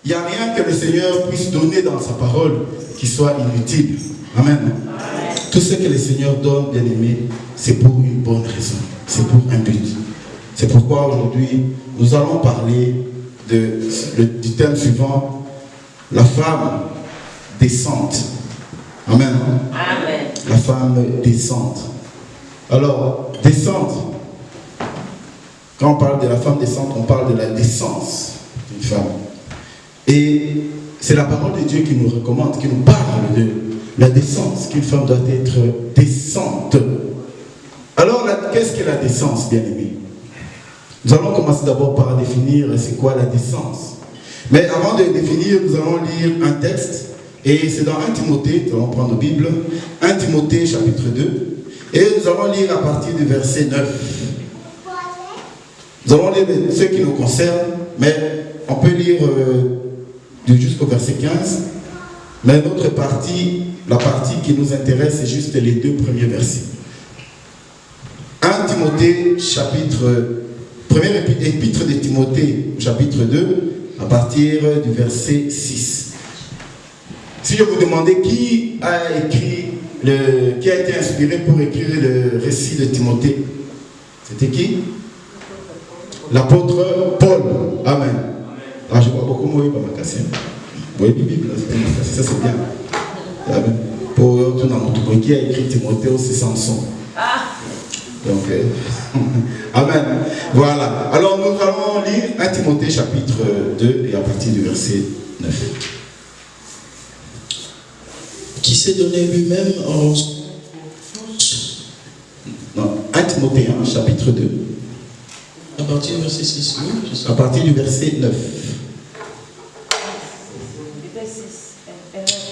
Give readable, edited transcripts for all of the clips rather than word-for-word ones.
Il n'y a rien que le Seigneur puisse donner dans sa parole qui soit inutile. Amen. Amen. Tout ce que le Seigneur donne, bien aimé, c'est pour une bonne raison. C'est pour un but. C'est pourquoi aujourd'hui, nous allons parler du thème suivant, la femme décente. Amen. Amen. La femme décente. Alors, décente. Quand on parle de la femme décente, on parle de la décence d'une femme. Et c'est la parole de Dieu qui nous recommande, qui nous parle de la décence, qu'une femme doit être décente. Alors, qu'est-ce que la décence, bien-aimé? Nous allons commencer d'abord par définir c'est quoi la décence. Mais avant de définir, nous allons lire un texte. Et c'est dans 1 Timothée, nous allons prendre la Bible, 1 Timothée chapitre 2. Et nous allons lire à partir du verset 9. Nous allons lire ce qui nous concerne, mais on peut lire jusqu'au verset 15. Mais notre partie, la partie qui nous intéresse, c'est juste les 2 premiers versets. 1 Timothée chapitre, première épître de Timothée chapitre 2, à partir du verset 6. Si je vous demandais qui a été inspiré pour écrire le récit de Timothée, c'était qui? L'apôtre Paul. Amen. Ah, je vois beaucoup moins par ma casse. Vous voyez la Bible, ça c'est bien. Amen. Pour tout dans notre qui a écrit Timothée, c'est Samson. Donc, amen. Voilà. Alors nous allons lire 1 Timothée chapitre 2 et à partir du verset 9. Qui s'est donné lui-même en... Non, 1 Timothée chapitre 2. À partir du verset 6, oui. À partir du verset 9.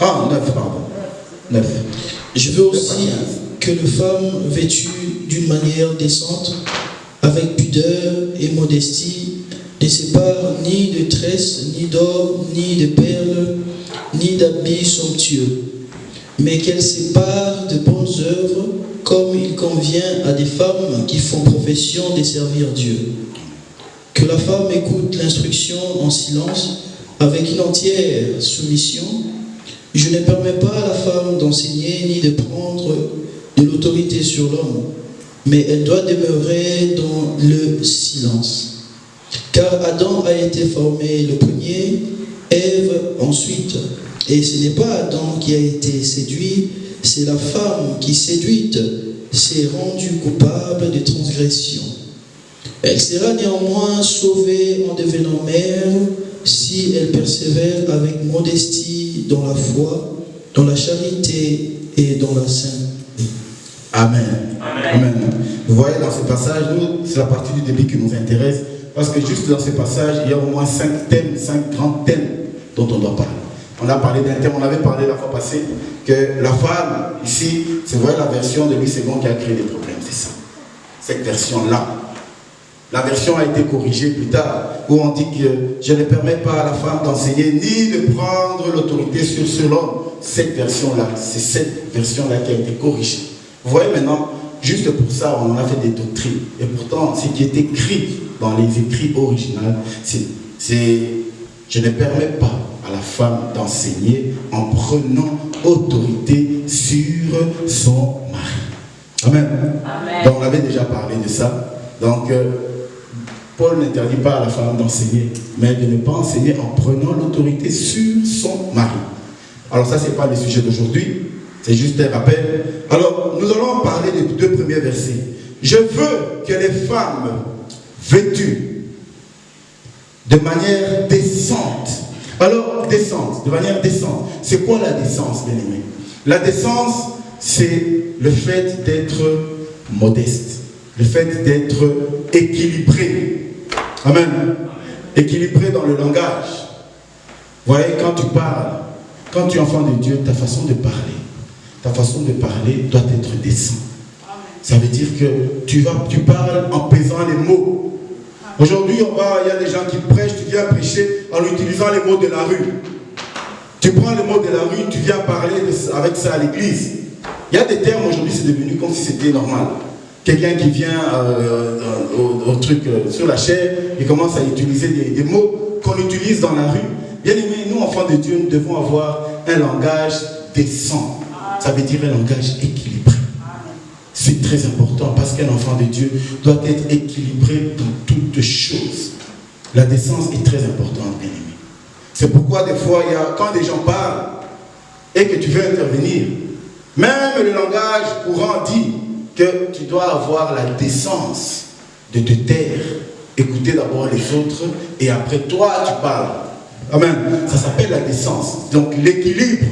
Ah, 9, pardon. 9. Je veux aussi que les femmes vêtues d'une manière décente, avec pudeur et modestie, ne séparent ni de tresses, ni d'or, ni de perles, ni d'habits somptueux, mais qu'elles séparent de bonnes œuvres, comme il convient à des femmes qui font profession de servir Dieu. Que la femme écoute l'instruction en silence, avec une entière soumission. Je ne permets pas à la femme d'enseigner ni de prendre de l'autorité sur l'homme, mais elle doit demeurer dans le silence. Car Adam a été formé le premier, Ève ensuite. Et ce n'est pas Adam qui a été séduit, c'est la femme qui, séduite, s'est rendue coupable de transgression. Elle sera néanmoins sauvée en devenant mère si elle persévère avec modestie dans la foi, dans la charité et dans la sainteté. Amen. Amen. Vous voyez dans ce passage, nous, c'est la partie du début qui nous intéresse, parce que juste dans ce passage, il y a au moins 5 thèmes, 5 grands thèmes dont on doit parler. On a parlé d'un thème, on avait parlé la fois passée, que la femme, ici, c'est vrai la version de Louis II qui a créé des problèmes, c'est ça. Cette version-là. La version a été corrigée plus tard, où on dit que je ne permets pas à la femme d'enseigner ni de prendre l'autorité sur l'homme. Cette version-là, c'est cette version-là qui a été corrigée. Vous voyez maintenant, juste pour ça, on a fait des doctrines. Et pourtant, ce qui est écrit dans les écrits originaux, c'est je ne permets pas à la femme d'enseigner en prenant autorité sur son mari. Amen. Amen. Donc on avait déjà parlé de ça. Donc Paul n'interdit pas à la femme d'enseigner, mais de ne pas enseigner en prenant l'autorité sur son mari. Alors ça, ce n'est pas le sujet d'aujourd'hui, c'est juste un rappel. Alors, nous allons parler des 2 premiers versets. Je veux que les femmes vêtues de manière décente. Alors, décente, de manière décente. C'est quoi la décence, bien aimé? La décence, c'est le fait d'être modeste, le fait d'être équilibré. Amen. Équilibré dans le langage. Vous voyez, quand tu parles, quand tu es enfant de Dieu, ta façon de parler doit être décente. Ça veut dire que tu parles en pesant les mots. Aujourd'hui, il y a des gens qui prêchent, tu viens prêcher en utilisant les mots de la rue. Tu prends les mots de la rue, tu viens parler avec ça à l'église. Il y a des termes aujourd'hui, c'est devenu comme si c'était normal. Quelqu'un qui vient au truc sur la chair, il commence à utiliser des mots qu'on utilise dans la rue. Bien aimé, nous, enfants de Dieu, nous devons avoir un langage décent. Ça veut dire un langage équilibré. C'est très important parce qu'un enfant de Dieu doit être équilibré dans toutes choses. La décence est très importante, bien aimé. C'est pourquoi des fois, quand des gens parlent et que tu veux intervenir, même le langage courant dit que tu dois avoir la décence de te taire, écouter d'abord les autres et après toi tu parles. Amen. Ça s'appelle la décence. Donc l'équilibre.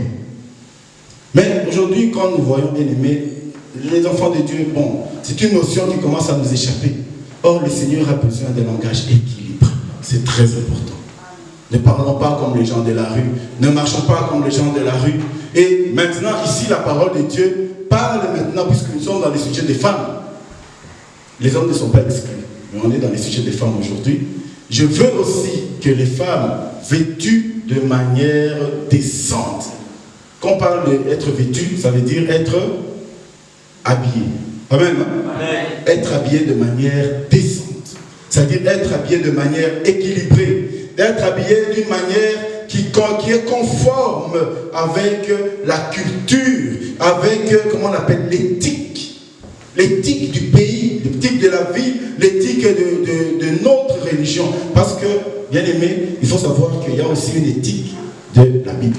Mais aujourd'hui, quand nous voyons, bien aimés, les enfants de Dieu, bon, c'est une notion qui commence à nous échapper. Or, le Seigneur a besoin d'un langage équilibré. C'est très important. Ne parlons pas comme les gens de la rue. Ne marchons pas comme les gens de la rue. Et maintenant, ici, la parole de Dieu parle maintenant, puisque nous sommes dans les sujets des femmes. Les hommes ne sont pas exclus. Mais on est dans les sujets des femmes aujourd'hui. Je veux aussi que les femmes vêtues de manière décente. Quand on parle d'être vêtu, ça veut dire être habillé. Amen. Amen. Être habillé de manière décente. C'est-à-dire être habillé de manière équilibrée. Être habillé d'une manière qui est conforme avec la culture, avec, comment on appelle, l'éthique. L'éthique du pays, l'éthique de la vie, l'éthique de notre religion. Parce que, bien aimé, il faut savoir qu'il y a aussi une éthique de la Bible.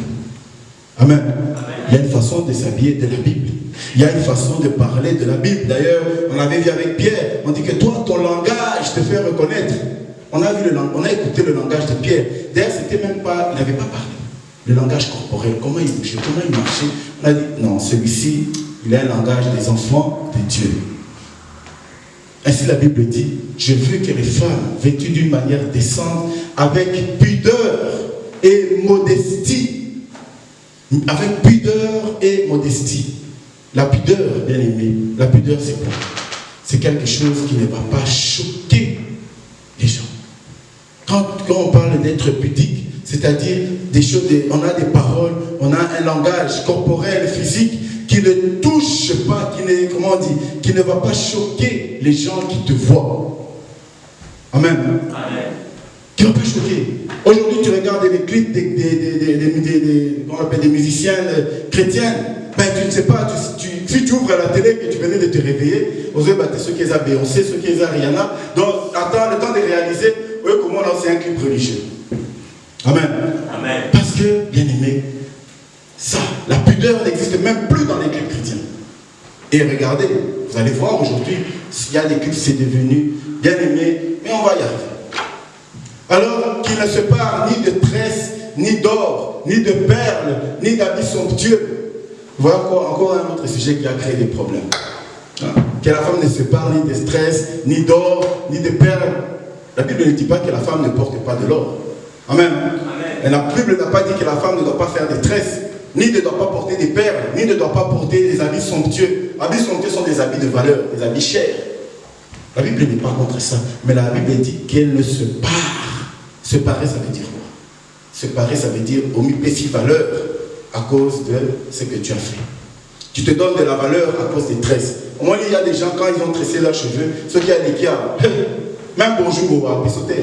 Amen. Amen. Il y a une façon de s'habiller de la Bible. Il y a une façon de parler de la Bible. D'ailleurs, on avait vu avec Pierre, on dit que toi, ton langage te fait reconnaître. On a écouté le langage de Pierre. D'ailleurs, c'était même pas, il n'avait pas parlé. Le langage corporel, comment il bougeait, comment il marchait. On a dit, non, celui-ci, il a un langage des enfants de Dieu. Ainsi la Bible dit, je veux que les femmes vêtues d'une manière décente, avec pudeur et modestie. Avec pudeur et modestie. La pudeur, bien aimé, la pudeur c'est quoi? C'est quelque chose qui ne va pas choquer les gens. Quand on parle d'être pudique, c'est-à-dire des choses, on a des paroles, on a un langage corporel, physique, qui ne touche pas, qui ne va pas choquer les gens qui te voient. Amen. Amen. Qui ne va pas choquer. Aujourd'hui, tu regardes les clips des musiciennes chrétiennes, ben, tu ne sais pas, si tu ouvres la télé et tu venais de te réveiller, vous avez ceux qui ont Beyoncé, ceux qui ont Rihanna, donc attends le temps de réaliser comment lancer un clip religieux. Amen. Amen. Parce que, bien aimé, ça, la pudeur n'existe même plus dans les clips chrétiens. Et regardez, vous allez voir aujourd'hui, s'il y a des clips, c'est devenu bien aimé, mais on va y arriver. Alors qu'il ne se parle ni de tresses, ni d'or, ni de perles, ni d'habits somptueux. Voilà encore un autre sujet qui a créé des problèmes. Que la femme ne se parle ni de stress, ni d'or, ni de perles. La Bible ne dit pas que la femme ne porte pas de l'or. Amen. Amen. Et la Bible n'a pas dit que la femme ne doit pas faire des tresses, ni ne doit pas porter des perles, ni ne doit pas porter des habits somptueux. Les habits somptueux sont des habits de valeur, des habits chers. La Bible n'est pas contre ça. Mais la Bible dit qu'elle ne se pare. Se parer, ça veut dire quoi? Se parer, ça veut dire omis valeur à cause de ce que tu as fait. Tu te donnes de la valeur à cause des tresses. Au moins, il y a des gens, quand ils ont tressé leurs cheveux, ceux qui ont des kias, même bonjour au Pissoté.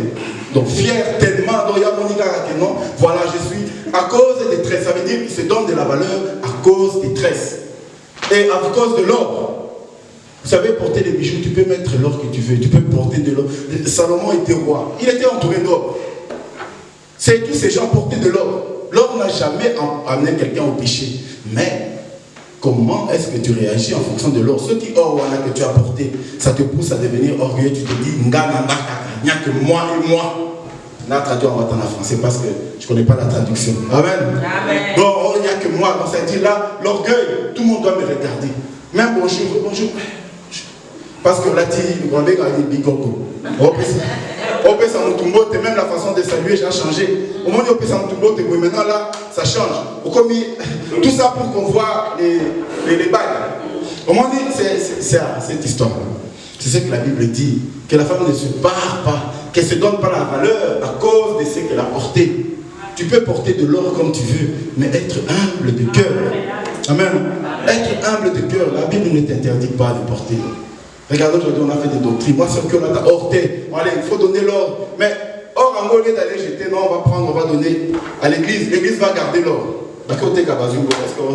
Donc, fier tellement, donc il y a Monica qui non, voilà, je suis à cause des tresses. Ça veut dire qu'ils se donnent de la valeur à cause des tresses. Et à cause de l'or. Vous savez, porter des bijoux, tu peux mettre l'or que tu veux, tu peux porter de l'or. Salomon était roi, il était entouré d'or. C'est tous ces gens portaient de l'or. L'or n'a jamais amené quelqu'un au péché. Mais comment est-ce que tu réagis en fonction de l'or? Ce qui or que tu as porté, ça te pousse à devenir orgueilleux. Tu te dis, il n'y a que moi et moi. Là, traduit en matin en français parce que je ne connais pas la traduction. Amen. Amen. Donc, il n'y a que moi. Donc, ça dit là, l'orgueil, tout le monde doit me regarder. Même bonjour, bonjour. Parce que là, tu vas aller à Bigogo. Même la façon de saluer, j'ai changé. Au moins, maintenant là, ça change. Tout ça pour qu'on voit les bagues. Au moins, c'est cette histoire. C'est ce que la Bible dit. Que la femme ne se barre pas, qu'elle ne se donne pas la valeur à cause de ce qu'elle a porté. Tu peux porter de l'or comme tu veux, mais être humble de cœur. Amen. Être humble de cœur, la Bible ne t'interdit pas de porter. Regarde, aujourd'hui, on a fait des doctrines. Moi, c'est que là, t'as orté. Allez, il faut donner l'or. Mais or, au lieu d'aller jeter, non, on va prendre, on va donner à l'église. L'église va garder l'or. D'accord, t'es Kabazungo, parce qu'on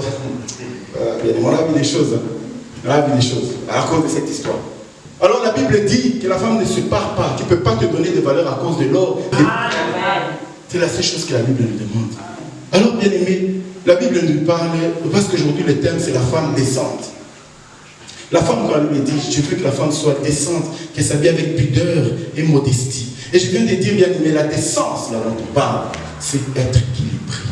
a vu des choses. On a vu des choses à cause de cette histoire. Alors la Bible dit que la femme ne se pare pas. Tu ne peux pas te donner de valeur à cause de l'or. C'est la seule chose que la Bible nous demande. Alors, bien aimé, la Bible nous parle, parce qu'aujourd'hui le thème c'est la femme décente. La femme, quand elle me dit, je veux que la femme soit décente, qu'elle s'habille avec pudeur et modestie. Et je viens de dire, bien aimé, la décence, là dont on parle, c'est être équilibré.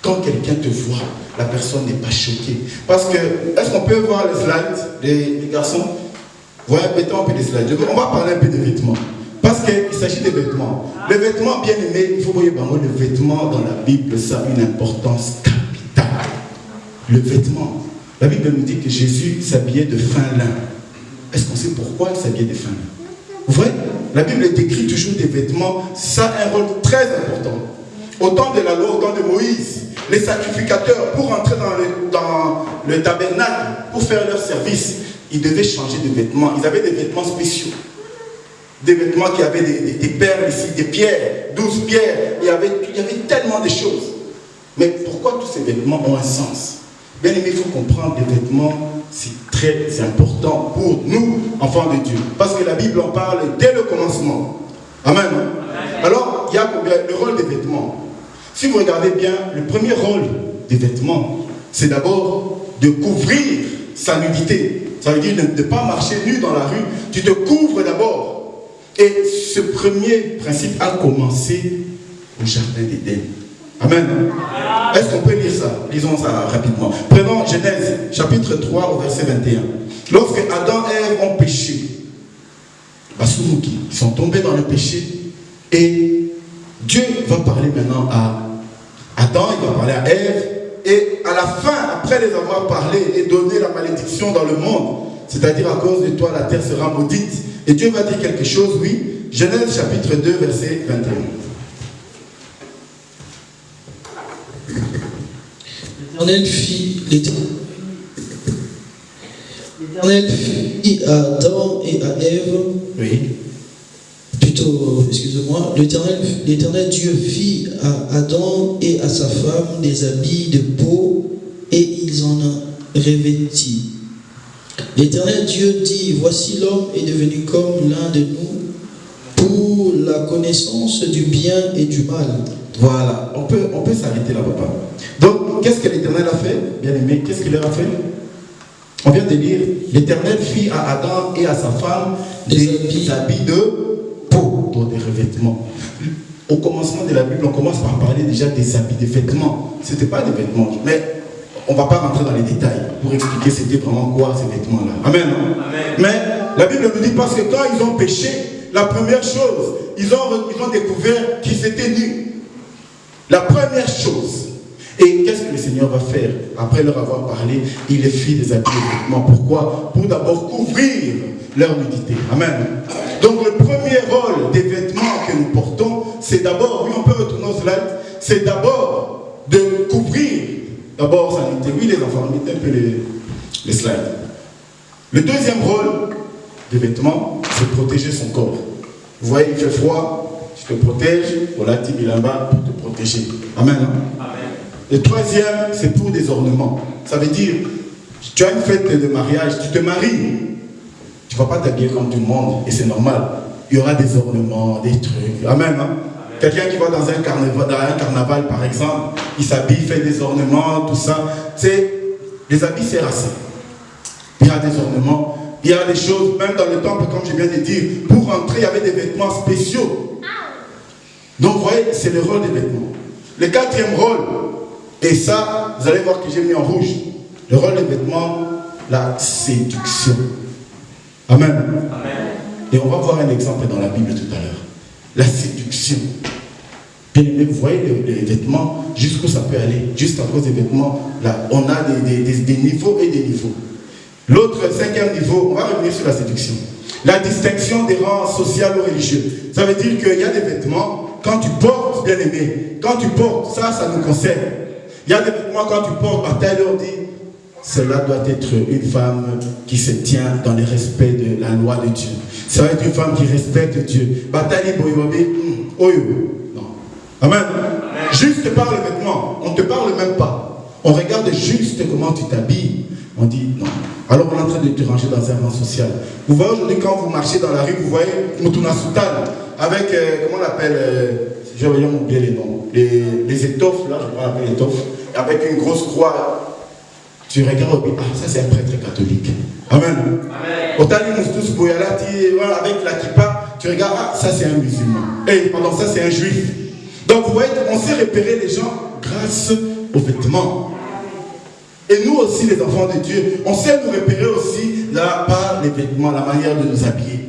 Quand quelqu'un te voit, la personne n'est pas choquée. Parce que, est-ce qu'on peut voir les slides, les garçons? Voilà, mettons un peu des slides. On va parler un peu des vêtements. Parce qu'il s'agit des vêtements. Les vêtements, bien aimés, il faut voir, le vêtement dans la Bible, ça a une importance capitale. Le vêtement. La Bible nous dit que Jésus s'habillait de fin lin. Est-ce qu'on sait pourquoi il s'habillait de fin lin? Vous voyez, la Bible décrit toujours des vêtements, ça a un rôle très important. Au temps de la loi, au temps de Moïse, les sacrificateurs, pour entrer dans le tabernacle, pour faire leur service, ils devaient changer de vêtements. Ils avaient des vêtements spéciaux. Des vêtements qui avaient des perles ici, des pierres, 12 pierres. Il y avait tellement de choses. Mais pourquoi tous ces vêtements ont un sens? Bien aimé, il faut comprendre les vêtements, c'est très important pour nous, enfants de Dieu. Parce que la Bible en parle dès le commencement. Amen. Alors, il y a le rôle des vêtements. Si vous regardez bien, le premier rôle des vêtements, c'est d'abord de couvrir sa nudité. Ça veut dire de ne pas marcher nu dans la rue. Tu te couvres d'abord. Et ce premier principe a commencé au jardin d'Éden. Amen. Est-ce qu'on peut lire ça? Lisons ça rapidement. Prenons Genèse, chapitre 3, au verset 21. Lorsque Adam et Ève ont péché, ils sont tombés dans le péché, et Dieu va parler maintenant à Adam, il va parler à Ève, et à la fin, après les avoir parlé et donné la malédiction dans le monde, c'est-à-dire à cause de toi, la terre sera maudite, et Dieu va dire quelque chose, oui. Genèse, chapitre 2, verset 21. L'Éternel fit à Adam et à Ève, l'Éternel Dieu fit à Adam et à sa femme des habits de peau, et ils en revêtit. L'Éternel Dieu dit, voici l'homme est devenu comme l'un de nous, pour la connaissance du bien et du mal. Voilà, on peut s'arrêter là, papa. Donc, qu'est-ce que l'Éternel a fait, bien aimé? Qu'est-ce qu'il leur a fait? On vient de lire, l'Éternel fit à Adam et à sa femme des habits de peau, donc des revêtements. Au commencement de la Bible, on commence par parler déjà des habits, des vêtements. Ce n'était pas des vêtements, mais on ne va pas rentrer dans les détails pour expliquer c'était vraiment quoi ces vêtements-là. Amen, hein? Amen. Mais la Bible nous dit parce que quand ils ont péché, la première chose, ils ont découvert qu'ils étaient nus. La première chose. Et qu'est-ce que le Seigneur va faire? Après leur avoir parlé, il les fit des habits de vêtements. Pourquoi? Pour d'abord couvrir leur nudité. Amen. Donc le premier rôle des vêtements que nous portons, c'est d'abord, oui on peut retourner au slide, c'est d'abord de couvrir d'abord sa nudité. Oui les enfants, mettez un peu les slides. Le deuxième rôle des vêtements, c'est protéger son corps. Vous voyez, il fait froid. Tu te protèges, voilà, Tibilamba pour te protéger. Amen. Amen. Le troisième, c'est pour des ornements. Ça veut dire, tu as une fête de mariage, tu te maries. Tu ne vas pas t'habiller comme tout le monde, et c'est normal. Il y aura des ornements, des trucs. Amen. Hein? Quelqu'un qui va dans un carnaval, par exemple, il s'habille, fait des ornements, tout ça. Les habits, c'est assez. Il y a des ornements. Il y a des choses, même dans le temple, comme je viens de dire, pour rentrer, il y avait des vêtements spéciaux. Donc, vous voyez, c'est le rôle des vêtements. Le quatrième rôle, et ça, vous allez voir que j'ai mis en rouge, le rôle des vêtements, la séduction. Amen. Amen. Et on va voir un exemple dans la Bible tout à l'heure. La séduction. Bien aimé, vous voyez les vêtements, jusqu'où ça peut aller. Juste à cause des vêtements, là, on a des niveaux et des niveaux. L'autre, cinquième niveau, on va revenir sur la séduction. La distinction des rangs sociaux ou religieux. Ça veut dire qu'il y a des vêtements, quand tu portes, bien aimé, quand tu portes, ça nous concerne. Il y a des vêtements, quand tu portes, bataille, on dit, cela doit être une femme qui se tient dans le respect de la loi de Dieu. Ça va être une femme qui respecte Dieu. Bataille, boyobe, oyo. Amen. Juste par le vêtement. On ne te parle même pas. On regarde juste comment tu t'habilles. On dit non. Alors on est en train de te ranger dans un rang social. Vous voyez aujourd'hui quand vous marchez dans la rue, vous voyez Moutouna Soutane avec, comment on l'appelle, j'ai oublié les noms, les étoffes, là je crois l'appeler étoffes, avec une grosse croix. Tu regardes, ah ça c'est un prêtre catholique. Amen. Otali Moustous Boyalati, avec la kippa, tu regardes, ah ça c'est un musulman. Et pardon, ça c'est un juif. Donc vous voyez, on sait repérer les gens grâce aux vêtements. Et nous aussi, les enfants de Dieu, on sait nous repérer aussi là, par les vêtements, la manière de nous habiller.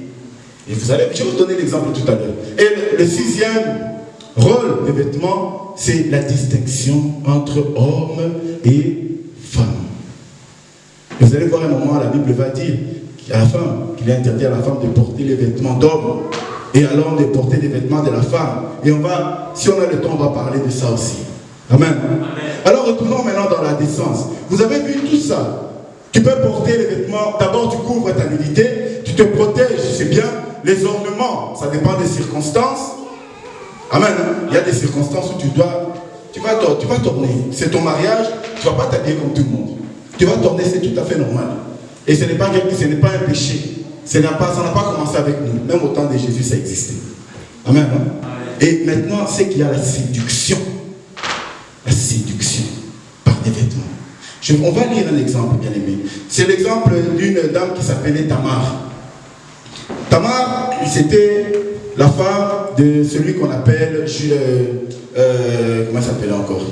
Et vous allez, je vais vous donner l'exemple tout à l'heure. Et le sixième rôle des vêtements, c'est la distinction entre hommes et femmes. Et vous allez voir un moment, la Bible va dire à la femme, qu'il est interdit à la femme de porter les vêtements d'homme et à l'homme de porter les vêtements de la femme. Et on va, si on a le temps, on va parler de ça aussi. Amen. Alors retournons maintenant dans la décence. Vous avez vu tout ça. Tu peux porter les vêtements, d'abord tu couvres ta nudité, tu te protèges, c'est bien. Les ornements, ça dépend des circonstances. Amen. Il y a des circonstances où tu vas tourner. C'est ton mariage, tu ne vas pas t'habiller comme tout le monde. Tu vas tourner, c'est tout à fait normal. Et ce n'est pas un péché. Ça n'a pas commencé avec nous. Même au temps de Jésus, ça existait. Amen. Et maintenant, c'est qu'il y a la séduction. La séduction par des vêtements. On va lire un exemple, bien aimé. C'est l'exemple d'une dame qui s'appelait Tamar. Tamar, c'était la femme de celui qu'on appelle, comment s'appelait encore?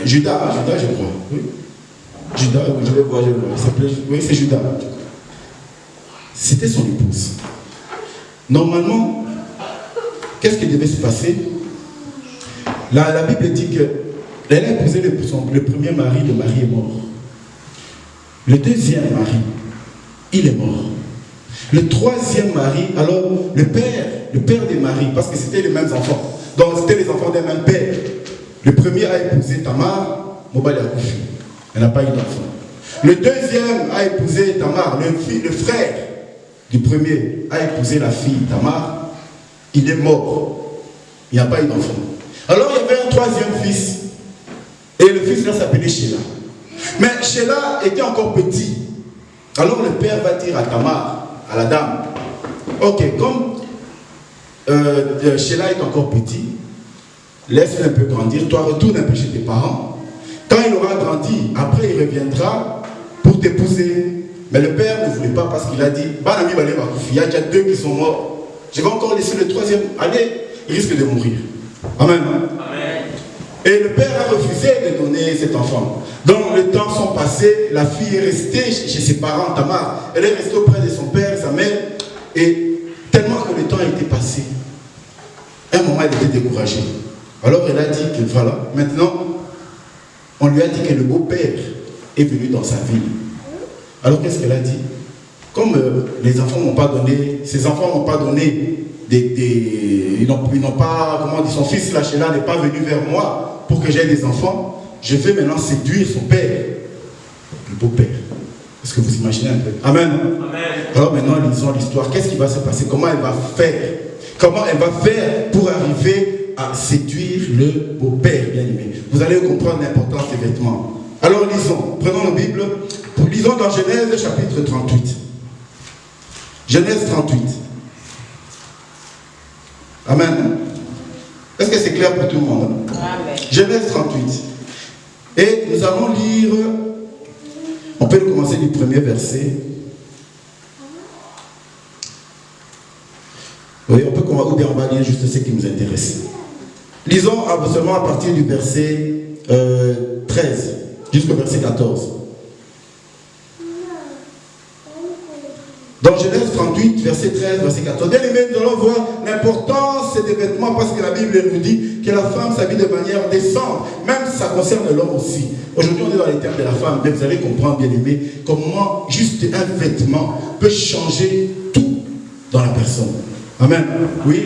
Judas, je crois. Oui. Judas, je vais voir. Oui, c'est Judas. C'était son épouse. Normalement, qu'est-ce qui devait se passer? La Bible dit que elle a épousé le premier mari, le mari est mort. Le deuxième mari, il est mort. Le troisième mari, alors le père des maris, parce que c'était les mêmes enfants. Donc c'était les enfants d'un même père. Le premier a épousé Tamar, Mobali a couché. Elle n'a pas eu d'enfant. Le deuxième a épousé Tamar, le frère du premier a épousé la fille Tamar. Il est mort. Il n'y a pas eu d'enfant. Alors il y avait un troisième fils. Et le fils là s'appelait Sheila. Mais Sheila était encore petit. Alors le père va dire à Tamar, à la dame, ok, comme Sheila est encore petit, laisse-le un peu grandir, toi retourne un peu chez tes parents. Quand il aura grandi, après il reviendra pour t'épouser. Mais le père ne voulait pas parce qu'il a dit, il y a déjà 2 qui sont morts. Je vais encore laisser le troisième aller, il risque de mourir. Amen. Amen. Et le père a refusé de donner cet enfant. Donc les temps sont passés, la fille est restée chez ses parents, Tamar. Elle est restée auprès de son père, sa mère. Et tellement que le temps a été passé, un moment elle était découragée. Alors elle a dit que voilà, maintenant, on lui a dit que le beau-père est venu dans sa ville. Alors qu'est-ce qu'elle a dit? Comme les enfants n'ont pas donné, ses enfants n'ont pas donné ils n'ont pas, comment dire, son fils là, Sheila n'est pas venu vers moi pour que j'aie des enfants, je vais maintenant séduire son père, le beau-père. Est-ce que vous imaginez un peu? Amen. Amen. Alors maintenant, lisons l'histoire. Qu'est-ce qui va se passer? Comment elle va faire? Comment elle va faire pour arriver à séduire le beau-père, bien aimé? Vous allez comprendre l'importance des vêtements. Alors lisons, prenons la Bible, lisons dans Genèse chapitre 38. Genèse 38. Amen. Est-ce que c'est clair pour tout le monde? Amen. Genèse 38. Et nous allons lire, on peut commencer du premier verset. Oui, on peut commencer, ou bien on va lire juste ce qui nous intéresse. Lisons seulement à partir du verset 13 jusqu'au verset 14. Dans Genèse 38, verset 13, verset 14. Bien aimé, nous allons voir l'importance des vêtements parce que la Bible nous dit que la femme s'habille de manière décente. Même ça concerne l'homme aussi. Aujourd'hui, on est dans les termes de la femme, mais vous allez comprendre, bien aimé, comment juste un vêtement peut changer tout dans la personne. Amen. Oui.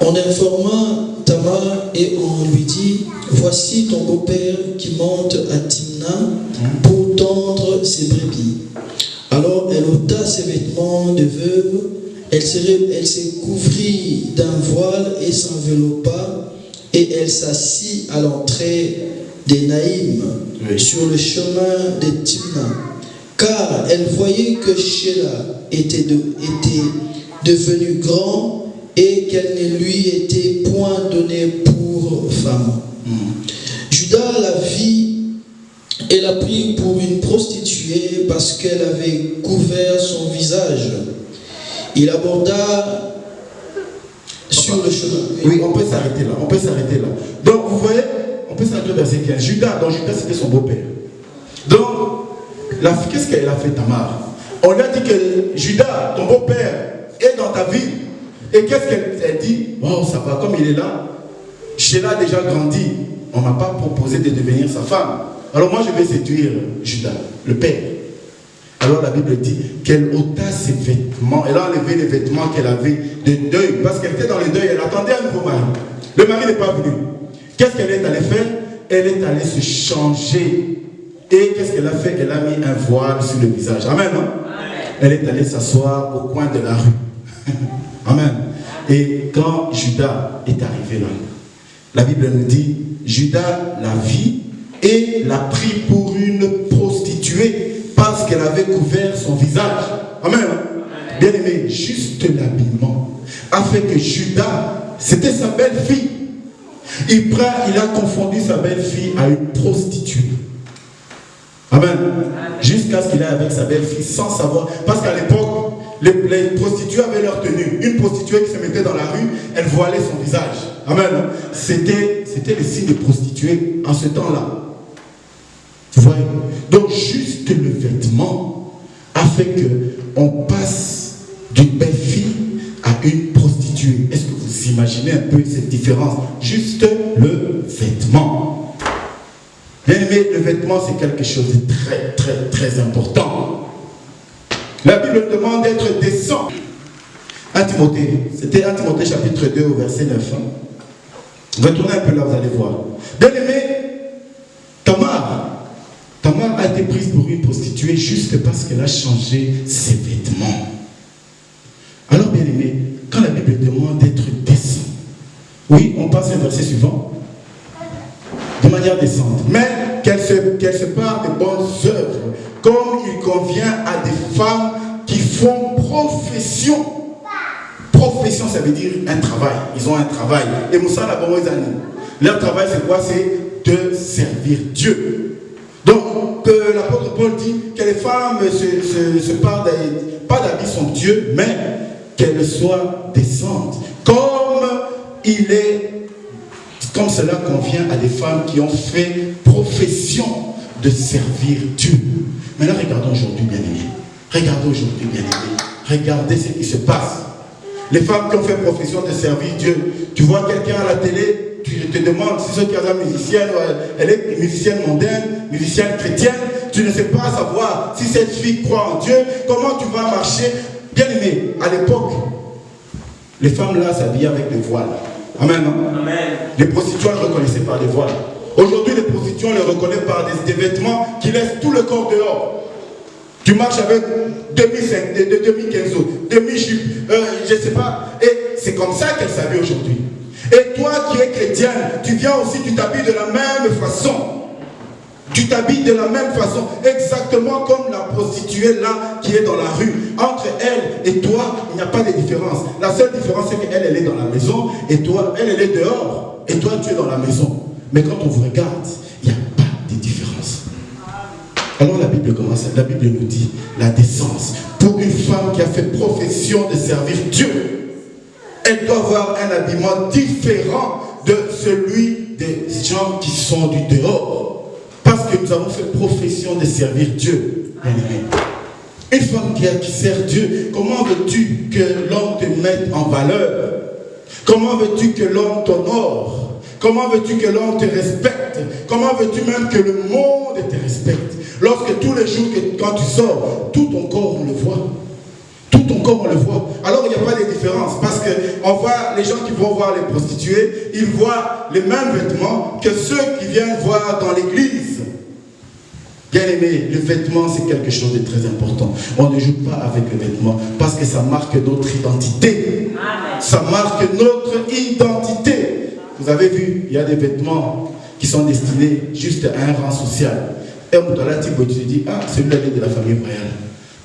On informa Tamar et on lui dit, voici ton beau-père qui monte à Timna pour tendre ses brebis. Alors elle ôta ses vêtements de veuve Elle se couvrit d'un voile et s'enveloppa, et elle s'assit à l'entrée des Naïm, sur le chemin de Timna, car elle voyait que Sheila était devenu grand et qu'elle ne lui était point donnée pour femme. Judas la vit et la prit pour une prostituée parce qu'elle avait couvert son visage. Il aborda sur le chemin. Oui, on peut s'arrêter là. Donc, vous voyez, on peut s'arrêter au verset 15. Judas, c'était son beau-père. Donc, qu'est-ce qu'elle a fait, Tamar? On lui a dit que Judas, ton beau-père, est dans ta ville. Et qu'est-ce qu'elle dit? Oh, ça va, comme il est là, Sheila a déjà grandi. On ne m'a pas proposé de devenir sa femme. Alors moi, je vais séduire Judas, le père. Alors la Bible dit qu'elle ôta ses vêtements, elle a enlevé les vêtements qu'elle avait de deuil, parce qu'elle était dans le deuil, elle attendait un nouveau mari. Le mari n'est pas venu. Qu'est-ce qu'elle est allée faire? Elle est allée se changer. Et qu'est-ce qu'elle a fait? Elle a mis un voile sur le visage. Amen, non? Elle est allée s'asseoir au coin de la rue. Amen. Et quand Judas est arrivé là, la Bible nous dit, Judas la vit et l'a pris pour une prostituée parce qu'elle avait couvert son visage. Amen. Bien aimé, juste l'habillement a fait que Judas, c'était sa belle-fille. Il a confondu sa belle-fille à une prostituée. Amen. Jusqu'à ce qu'il aille avec sa belle-fille sans savoir. Parce qu'à l'époque, les prostituées avaient leur tenue. Une prostituée qui se mettait dans la rue, elle voilait son visage. Amen. C'était le signe de prostituée en ce temps-là. Vous voyez? Donc juste le vêtement a fait qu'on passe d'une belle-fille à une prostituée. Est-ce que vous imaginez un peu cette différence? Juste le vêtement. Bien aimé, le vêtement c'est quelque chose de très très très important. La Bible demande d'être décent. 1 Timothée, c'était 1 Timothée chapitre 2 au verset 9. Retournez un peu là, vous allez voir. Bien aimé, Tamar a été prise pour une prostituée juste parce qu'elle a changé ses vêtements. Alors bien aimé, quand la Bible demande d'être décent, oui, on passe au verset suivant, de manière décente, mais qu'elle se parle de bonnes œuvres, comme il convient à des femmes qui font profession. Profession, ça veut dire un travail. Ils ont un travail. Et Moussa la leur travail, c'est quoi? C'est de servir Dieu. Donc, l'apôtre Paul dit que les femmes se parlent, pas d'habits son Dieu, mais qu'elles soient décentes. Comme cela convient à des femmes qui ont fait profession de servir Dieu. Maintenant, regardons aujourd'hui, bien-aimés. Regardez ce qui se passe. Les femmes qui ont fait profession de servir Dieu. Tu vois quelqu'un à la télé, tu te demandes si cette personne est musicienne, elle est musicienne mondaine, musicienne chrétienne. Tu ne sais pas savoir si cette fille croit en Dieu, comment tu vas marcher. Bien aimé, à l'époque, les femmes là s'habillaient avec des voiles. Amen, non? Amen. Les prostituées ne reconnaissaient pas les voiles. Aujourd'hui, les prostituées, on les reconnaît par des vêtements qui laissent tout le corps dehors. Tu marches avec demi-quinzo, demi-jupe, je ne sais pas. Et c'est comme ça qu'elle s'habille aujourd'hui. Et toi qui es chrétienne, tu viens aussi, tu t'habilles de la même façon. Tu t'habilles de la même façon, exactement comme la prostituée là qui est dans la rue. Entre elle et toi, il n'y a pas de différence. La seule différence, c'est qu'elle, elle est dans la maison et toi, elle est dehors. Et toi, tu es dans la maison. Mais quand on vous regarde, il n'y a pas de différence. Alors la Bible commence, la Bible nous dit la décence. Pour une femme qui a fait profession de servir Dieu, elle doit avoir un habillement différent de celui des gens qui sont du dehors. Parce que nous avons fait profession de servir Dieu. Une femme qui sert Dieu, comment veux-tu que l'homme te mette en valeur? Comment veux-tu que l'homme t'honore? Comment veux-tu que l'homme te respecte? Comment veux-tu même que le monde te respecte? Lorsque tous les jours, quand tu sors, tout ton corps on le voit. Tout ton corps on le voit. Alors il n'y a pas de différence. Parce que les gens qui vont voir les prostituées, ils voient les mêmes vêtements que ceux qui viennent voir dans l'église. Bien aimé, le vêtement, c'est quelque chose de très important. On ne joue pas avec le vêtement parce que ça marque notre identité. Amen. Ça marque notre identité. Vous avez vu, il y a des vêtements qui sont destinés juste à un rang social. Et on doit là, tu te dis, ah, celui-là est de la famille royale.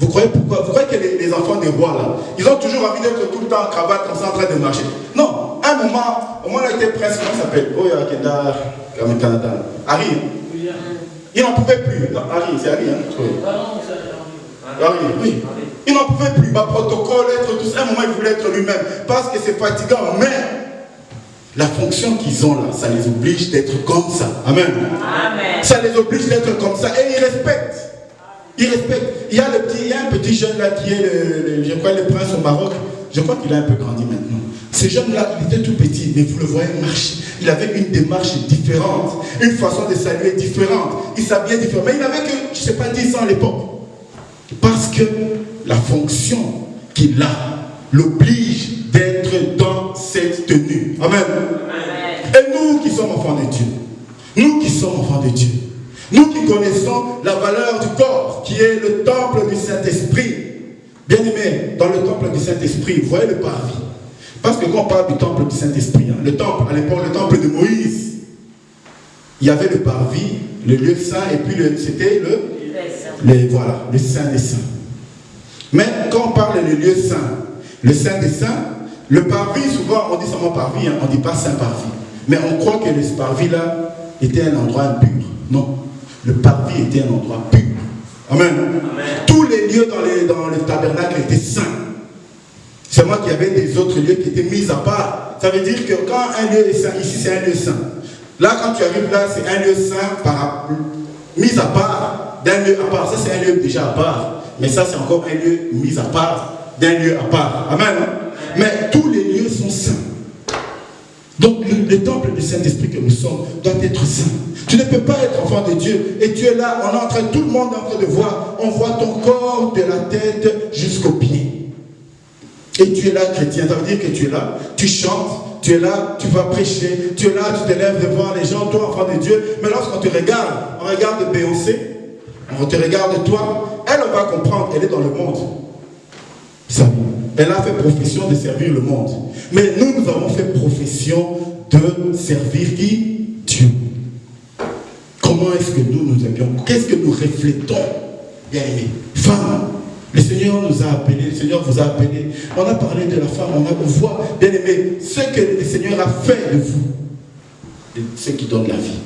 Vous croyez pourquoi? Vous croyez que les enfants des rois, là, ils ont toujours envie d'être tout le temps en cravate comme ça en train de marcher? Non, à un moment, au moment où il était prince, comment il s'appelle? Oh, il y a Kenda, comme Canada. Harry. Il n'en pouvait plus. Non, Harry, c'est Harry, hein? Oui. Harry, oui. Il n'en pouvait plus. Bah, protocole, être tout ça. À un moment, il voulait être lui-même. Parce que c'est fatigant. Mais la fonction qu'ils ont là, ça les oblige d'être comme ça. Amen. Amen. Ça les oblige d'être comme ça. Et ils respectent. Ils respectent. Il y a un petit jeune là qui est, je crois, le prince au Maroc. Je crois qu'il a un peu grandi maintenant. Ce jeune-là, il était tout petit, mais vous le voyez marcher. Il avait une démarche différente, une façon de saluer différente. Il s'habillait différemment. Mais il n'avait que, je ne sais pas, 10 ans à l'époque. Parce que la fonction qu'il a l'oblige d'être dans cette tenue. Amen. Amen. Et nous qui sommes enfants de Dieu, nous qui sommes enfants de Dieu, nous qui connaissons la valeur du corps, qui est le temple du Saint-Esprit. Bien aimé, dans le temple du Saint-Esprit, vous voyez le parvis. Parce que quand on parle du temple du Saint-Esprit, hein, le temple, à l'époque, le temple de Moïse, il y avait le parvis, le lieu saint, et puis c'était voilà, le saint des saints. Mais quand on parle du lieu saint, le saint des saints, le parvis, souvent on dit seulement parvis, hein, on ne dit pas saint parvis. Mais on croit que ce parvis-là était un endroit impur. Non, le parvis était un endroit pur. Amen. Amen. Tous les lieux dans le tabernacle étaient saints. C'est moi qui avait des autres lieux qui étaient mis à part. Ça veut dire que quand un lieu est saint, ici c'est un lieu saint. Là, quand tu arrives là, c'est un lieu saint mis à part d'un lieu à part. Ça, c'est un lieu déjà à part. Mais ça, c'est encore un lieu mis à part d'un lieu à part. Amen. Mais tous les lieux sont saints. Donc, le temple du Saint-Esprit que nous sommes doit être saint. Tu ne peux pas être enfant de Dieu et tu es là, on est en train, tout le monde est en train de voir, on voit ton corps de la tête jusqu'aux pieds. Et tu es là, chrétien, ça veut dire que tu es là, tu chantes, tu es là, tu vas prêcher, tu es là, tu te lèves devant les gens, toi, enfant de Dieu. Mais lorsqu'on te regarde, on regarde Beyoncé, on te regarde toi, elle, on va comprendre, elle est dans le monde. Ça, elle a fait profession de servir le monde. Mais nous avons fait profession de servir qui? Dieu. Comment est-ce que nous aimions? Qu'est-ce que nous reflétons? Bien aimé. Femme, le Seigneur nous a appelés, le Seigneur vous a appelés. On a parlé de la femme, on voit, bien aimé, ce que le Seigneur a fait de vous, de ce qui donne la vie.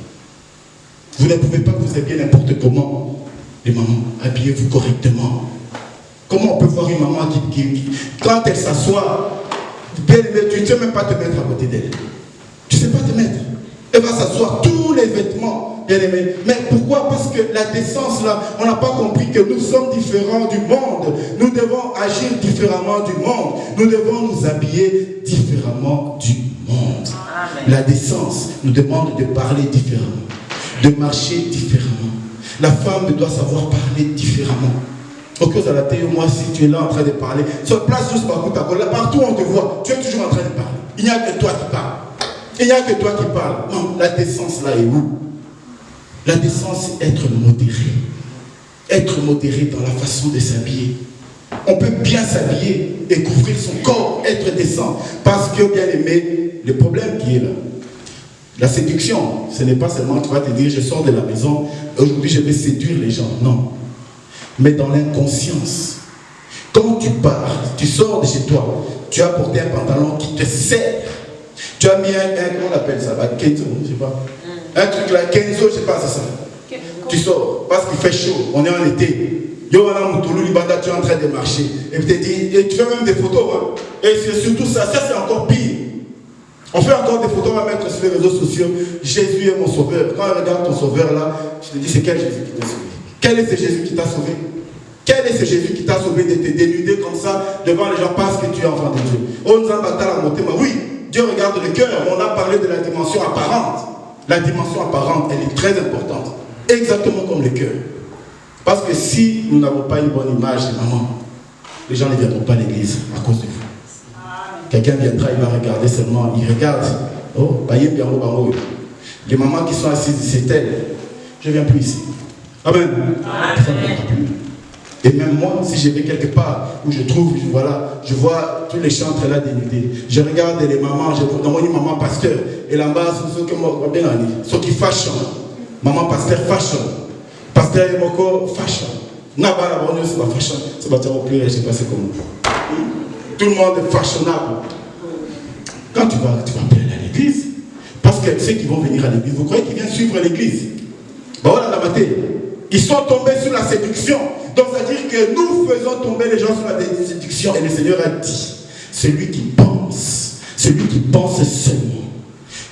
Vous ne pouvez pas vous habiller n'importe comment. Les mamans, habillez-vous correctement. Comment on peut voir une maman qui quand elle s'assoit, bien aimé, tu ne sais même pas te mettre à côté d'elle. Tu ne sais pas te mettre. Elle va s'asseoir, tous les vêtements, bien aimé. Mais pourquoi? Parce que la décence là, on n'a pas compris que nous sommes différents du monde. Nous devons agir différemment du monde. Nous devons nous habiller différemment du monde. Amen. La décence nous demande de parler différemment, de marcher différemment. La femme doit savoir parler différemment. Au cause à la télé, moi, si tu es là en train de parler, sur place juste par contre, là, partout où on te voit, tu es toujours en train de parler. Il n'y a que toi qui parles. Il n'y a que toi qui parles. Non, la décence là est où? La décence, c'est être modéré. Être modéré dans la façon de s'habiller. On peut bien s'habiller et couvrir son corps, être décent. Parce que, bien aimé, le problème qui est là, la séduction, ce n'est pas seulement tu vas te dire, je sors de la maison, aujourd'hui je vais séduire les gens. Non. Mais dans l'inconscience, quand tu pars, tu sors de chez toi, tu as porté un pantalon qui te serre. Tu as mis comment on appelle ça, la kenzo, je sais pas. Un truc là, kenzo, je sais pas, c'est ça. Tu sors, parce qu'il fait chaud, on est en été. Yo, tu es en train de marcher. Et tu fais même des photos. Hein. Et c'est surtout ça, c'est encore pire. On fait encore des photos, on va mettre sur les réseaux sociaux. Jésus est mon sauveur. Quand on regarde ton sauveur là, tu te dis, c'est quel Jésus qui t'a sauvé? Quel est ce Jésus qui t'a sauvé? Quel est ce Jésus qui t'a sauvé de te dénuder comme ça devant les gens parce que tu es enfant de Dieu? On nous a battu à la montée, mais oui, Dieu regarde le cœur. On a parlé de la dimension apparente. La dimension apparente, elle est très importante. Exactement comme le cœur. Parce que si nous n'avons pas une bonne image de maman, les gens ne viendront pas à l'église à cause de vous. Quelqu'un viendra, il va regarder seulement, il regarde. Oh, les mamans qui sont assises, c'est elle. Je ne viens plus ici. Amen. Et même moi, si je vais quelque part où je trouve, voilà, je vois tous les chantres là dénudés. Je regarde les mamans, je vois dans mon maman pasteur. Et là-bas, ceux qui m'ont bien dit, ceux qui fashion. Maman pasteur fashion. Pasteur Moko fashion. N'a-pas la bonne, c'est pas fashion. C'est pas trop plus, je sais pas c'est comment. Tout le monde est fashionable. Quand tu vas appeler à l'église, parce que ceux qui vont venir à l'église, vous croyez qu'ils viennent suivre l'église? Bah voilà la matinée. Ils sont tombés sur la séduction. Donc, c'est-à-dire que nous faisons tomber les gens sur la séduction. Et le Seigneur a dit, celui qui pense seulement,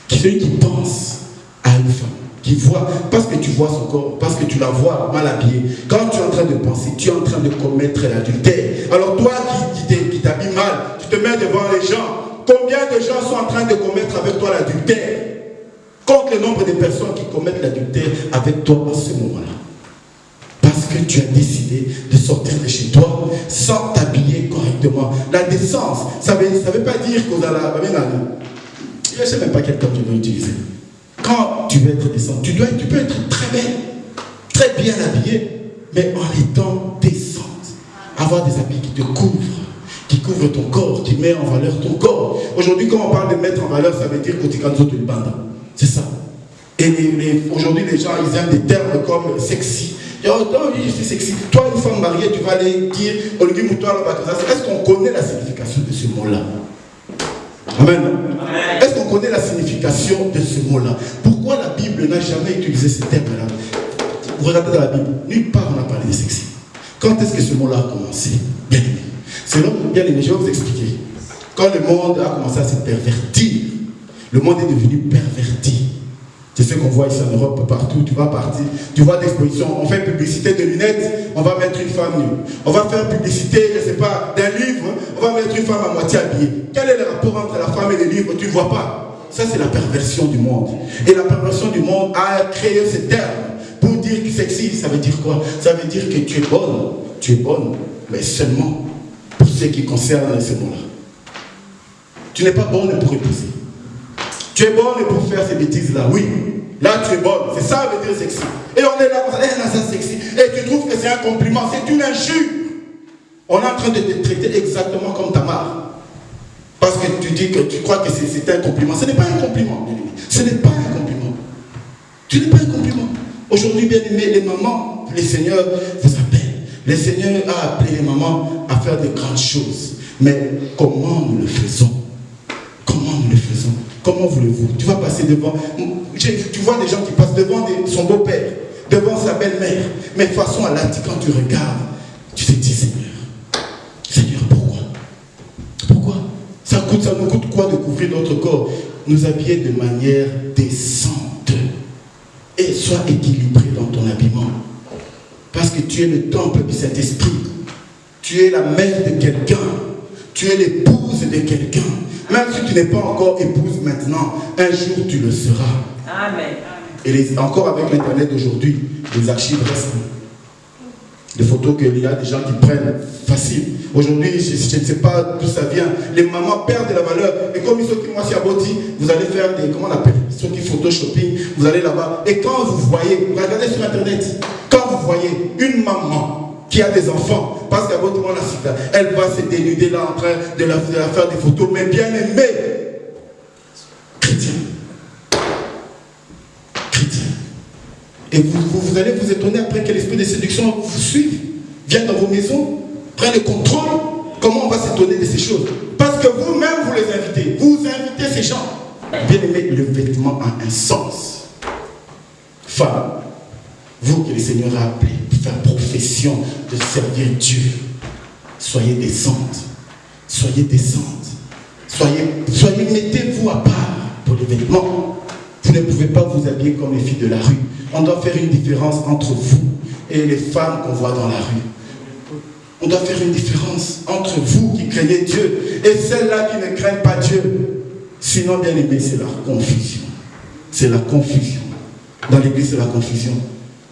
celui qui pense à une femme, qui voit, parce que tu vois son corps, parce que tu la vois mal habillée, quand tu es en train de penser, tu es en train de commettre l'adultère. Alors toi qui t'habilles mal, tu te mets devant les gens. Combien de gens sont en train de commettre avec toi l'adultère? Compte le nombre de personnes qui commettent l'adultère avec toi à ce moment-là. Parce que tu as décidé de sortir de chez toi sans t'habiller correctement. La décence, ça veut pas dire qu'on a la... Je ne sais même pas quel terme tu veux utiliser. Quand tu veux être décente, tu peux être très belle, très bien habillée, mais en étant décente. Avoir des habits qui te couvrent ton corps, qui met en valeur ton corps. Aujourd'hui, quand on parle de mettre en valeur, ça veut dire que tu es quand tu es bande. C'est ça. Et aujourd'hui, les gens, ils aiment des termes comme sexy. Oh, oui, je suis sexy. Toi, une femme mariée, tu vas aller dire, est-ce qu'on connaît la signification de ce mot-là? Amen. Est-ce qu'on connaît la signification de ce mot-là? Pourquoi la Bible n'a jamais utilisé ce terme-là? Vous regardez dans la Bible, nulle part on a parlé de sexy. Quand est-ce que ce mot-là a commencé? Bien aimé. C'est là, bien aimé, je vais vous expliquer. Quand le monde a commencé à se pervertir, le monde est devenu perverti. C'est ce qu'on voit ici en Europe, partout, tu vas partir, tu vois des expositions, on fait publicité de lunettes, on va mettre une femme nue. On va faire publicité, je ne sais pas, d'un livre, on va mettre une femme à moitié habillée. Quel est le rapport entre la femme et le livre? Tu ne vois pas. Ça, c'est la perversion du monde. Et la perversion du monde a créé ce terme pour dire que sexy, ça veut dire quoi? Ça veut dire que tu es bonne, mais seulement pour ce qui concerne ce mot-là. Tu n'es pas bonne pour épouser. Tu es bonne pour faire ces bêtises-là, oui. Là, tu es bonne. C'est ça, veut dire sexy. Et on est là, c'est sexy. Et tu trouves que c'est un compliment. C'est une injure. On est en train de te traiter exactement comme Tamar. Parce que tu dis que tu crois que c'est un compliment. Ce n'est pas un compliment. Ce n'est pas un compliment. Tu n'es pas un compliment. Aujourd'hui, bien aimés, les mamans, les seigneurs vous appellent. Le Seigneur a appelé les mamans à faire de grandes choses. Mais comment nous le faisons? Comment nous le faisons? Comment voulez-vous? Tu vas passer devant... Tu vois des gens qui passent devant son beau-père, devant sa belle-mère. Mais façon à l'acte, quand tu regardes, tu te dis, Seigneur, pourquoi? Pourquoi? Ça nous coûte quoi de couvrir notre corps? Nous habiller de manière décente. Et sois équilibré dans ton habillement. Parce que tu es le temple du Saint-Esprit. Tu es la mère de quelqu'un. Tu es l'épouse de quelqu'un. Même si tu n'es pas encore épouse maintenant, un jour tu le seras. Amen. Et encore avec l'internet d'aujourd'hui, les archives restent. Des photos qu'il y a des gens qui prennent facile. Aujourd'hui, je ne sais pas d'où ça vient. Les mamans perdent de la valeur. Et comme ils sont qui moi à Boti, vous allez faire des, comment on appelle, ceux qui photoshopping, vous allez là-bas. Et quand vous voyez, vous regardez sur internet, quand vous voyez une maman qui a des enfants, parce qu'à votre moment, elle va se dénuder là en train de la faire des photos, mais bien aimée, chrétien. Et vous allez vous étonner après que l'esprit de séduction vous suive, vient dans vos maisons, prenne le contrôle. Comment on va s'étonner de ces choses? Parce que vous-même, vous les invitez. Vous invitez ces gens. Bien aimé, le vêtement a un sens. Femme, vous que le Seigneur a appelé pour faire profession de servir Dieu, soyez décente. Soyez décente. Mettez-vous à part pour les vêtements. Vous ne pouvez pas vous habiller comme les filles de la rue. On doit faire une différence entre vous et les femmes qu'on voit dans la rue. On doit faire une différence entre vous qui craignez Dieu et celles-là qui ne craignent pas Dieu. Sinon, bien aimé, c'est la confusion. C'est la confusion. Dans l'église, c'est la confusion.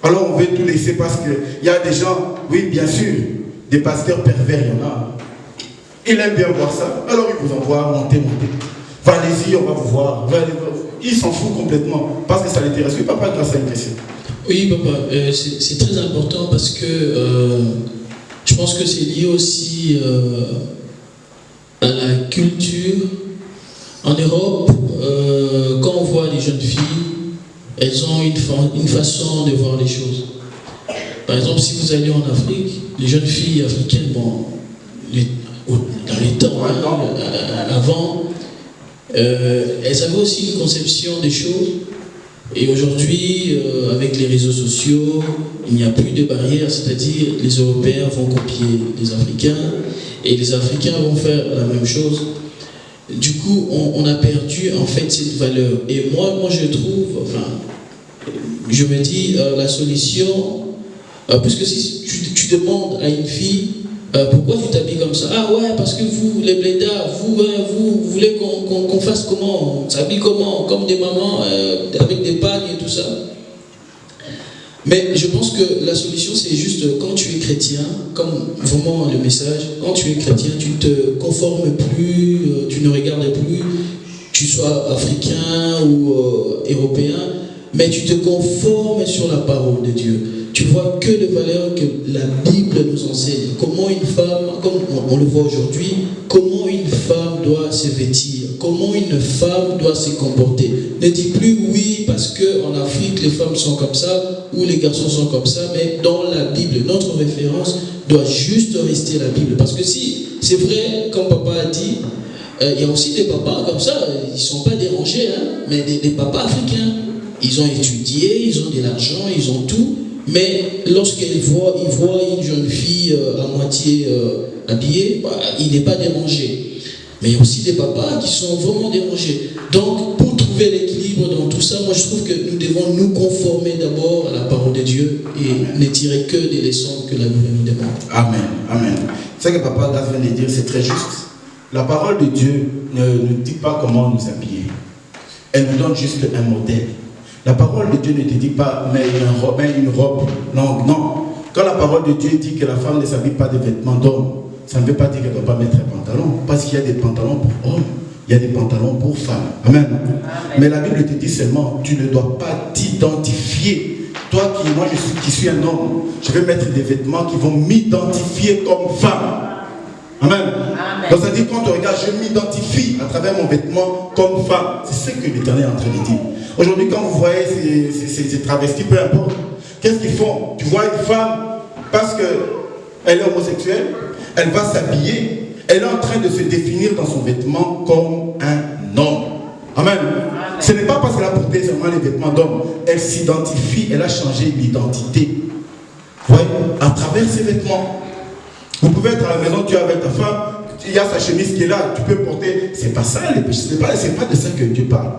Alors on veut tout laisser parce qu'il y a des gens, oui, bien sûr, des pasteurs pervers, il y en a. Il aime bien voir ça. Alors il vous envoie monter. Allez-y, on va vous voir. Il s'en fout complètement parce que ça l'intéresse. Oui, papa, grâce à une question. Oui, papa, c'est très important parce que je pense que c'est lié aussi à la culture. En Europe, quand on voit les jeunes filles, elles ont une façon de voir les choses. Par exemple, si vous allez en Afrique, les jeunes filles africaines, bon, dans les temps, avant, elles avaient aussi une conception des choses. Et aujourd'hui, avec les réseaux sociaux, il n'y a plus de barrières, c'est-à-dire les Européens vont copier les Africains et les Africains vont faire la même chose. Du coup, on a perdu en fait cette valeur. Et moi je trouve, enfin, je me dis, la solution, puisque si tu demandes à une fille, pourquoi tu t'habilles comme ça? Ah ouais, parce que vous, les blédards, vous voulez qu'on fasse comment? On s'habille comment? Comme des mamans avec des pagnes et tout ça. Mais je pense que la solution, c'est juste quand tu es chrétien, comme vraiment le message, quand tu es chrétien, tu ne te conformes plus, tu ne regardes plus, tu sois africain ou européen, mais tu te conformes sur la parole de Dieu. Tu vois que les valeurs que la Bible nous enseigne. Comment une femme, comme on le voit aujourd'hui, comment une femme doit se vêtir, comment une femme doit se comporter. Ne dis plus oui parce qu'en Afrique les femmes sont comme ça ou les garçons sont comme ça, mais dans la Bible, notre référence doit juste rester la Bible. Parce que si, c'est vrai, comme papa a dit, il y a aussi des papas comme ça, ils ne sont pas dérangés, hein, mais des papas africains. Ils ont étudié, ils ont de l'argent, ils ont tout. Mais lorsqu'ils voient une jeune fille à moitié habillée, il n'est pas dérangé. Mais il y a aussi des papas qui sont vraiment dérangés. Donc, pour trouver l'équilibre dans tout ça, moi je trouve que nous devons nous conformer d'abord à la parole de Dieu et ne tirer que des leçons que la Bible nous demande. Amen, amen. Ce que papa Gaz vient de dire, c'est très juste. La parole de Dieu ne nous dit pas comment nous habiller. Elle nous donne juste un modèle. La parole de Dieu ne te dit pas, mais une robe. Non, non. Quand la parole de Dieu dit que la femme ne s'habille pas de vêtements d'homme, ça ne veut pas dire qu'elle ne doit pas mettre un pantalon. Parce qu'il y a des pantalons pour hommes, il y a des pantalons pour femmes. Amen. Amen. Mais la Bible te dit seulement, tu ne dois pas t'identifier. Toi qui suis un homme, je vais mettre des vêtements qui vont m'identifier comme femme. Amen. Amen. Donc ça dit, quand tu regardes, je m'identifie à travers mon vêtement comme femme. C'est ce que l'Éternel est en train de dire. Aujourd'hui, quand vous voyez ces travestis, peu importe, qu'est-ce qu'ils font? Tu vois une femme, parce qu'elle est homosexuelle, elle va s'habiller, elle est en train de se définir dans son vêtement comme un homme. Amen. Amen. Ce n'est pas parce qu'elle a porté seulement les vêtements d'homme, elle s'identifie, elle a changé d'identité. Vous voyez, à travers ses vêtements. Vous pouvez être à la maison, tu es avec ta femme, il y a sa chemise qui est là, tu peux porter. C'est pas ça, c'est pas de ça que Dieu parle.